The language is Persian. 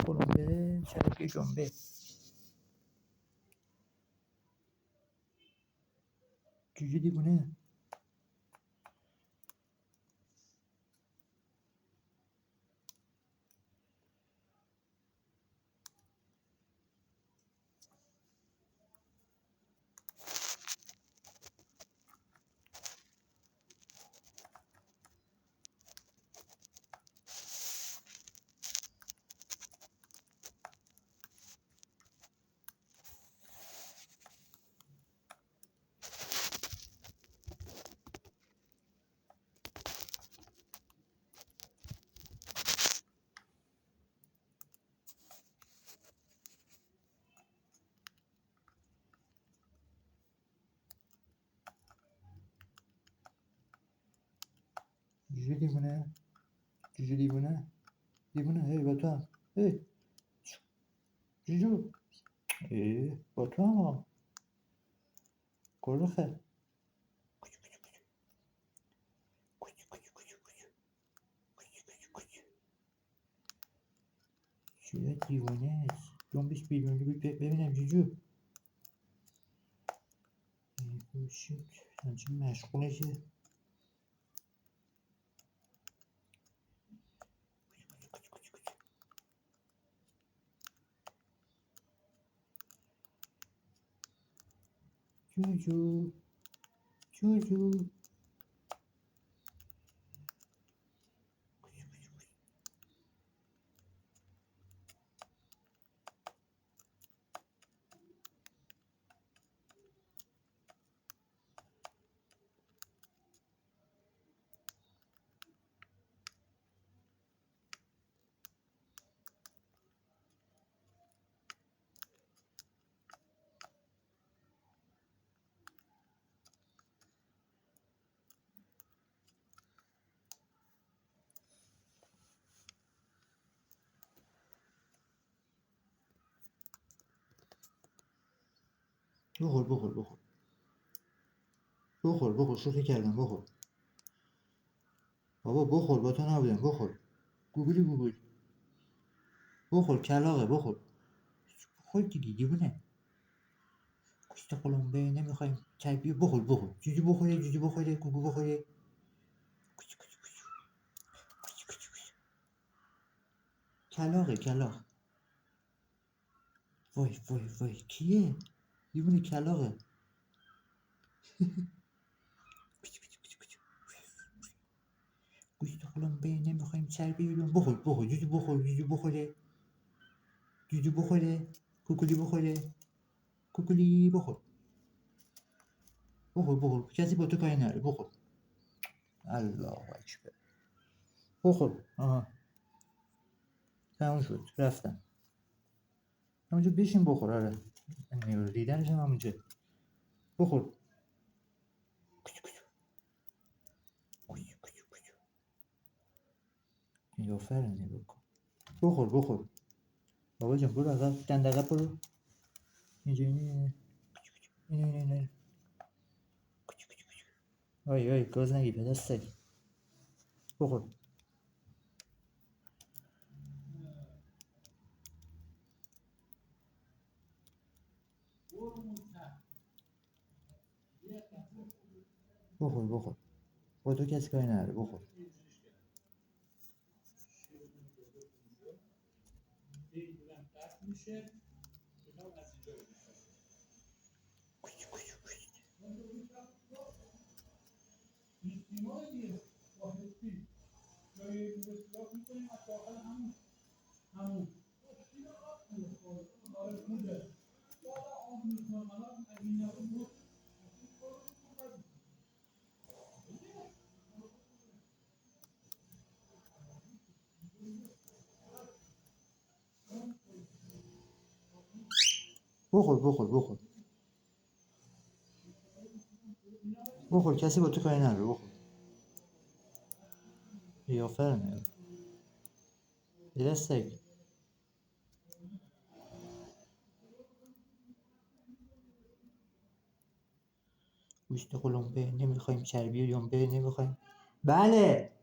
قلمبه چربی جنبه. جوجه دیوونه. جوجه دیوونه. جوجه دیوونه. دیوونه. هی با تو هم. هی جوجو. با تو هم. گرخه. چیه دیوونه است. جنبش بیرون ببینم جوجو. گوشید همچین مشغولشه. جوجو جوجو. بخور. بخور شوخی کردم. بخور بابا، بخور. با تو نبودم. بخور. گوگلی. بخور کلاغه. بخور دیگه دیوونه. گوشت قلمبه نمیخوایم چربی. بخور. جوجو بخوره. گوگو بخوره. کلاغ. وای کیه؟ دیوونه کلاغه. گوشت قلمبه نمیخوایم چربی بدون. بخور. جوجو بخوره. کوکولی بخور. کسی با تو کاری نداره. بخور. الله اکبر. بخور. آها تموم شد. رفتن همونجا. بشین بخور. آره دیدنش هم همونجا. بخور. نیلوفر نگاه کن. بخور. بابا جان برو عقب. دندقه برو. اینجا اینه. آی گاز نگی به دست. بخور. با تو کسی کاری نداره. بخور. بخور کسی با تو کاری نداره. بخور. نیلوفر نگاه به دستک. گوشت قلمبه نمیخوایم چربی و ینبه نمیخوایم. بله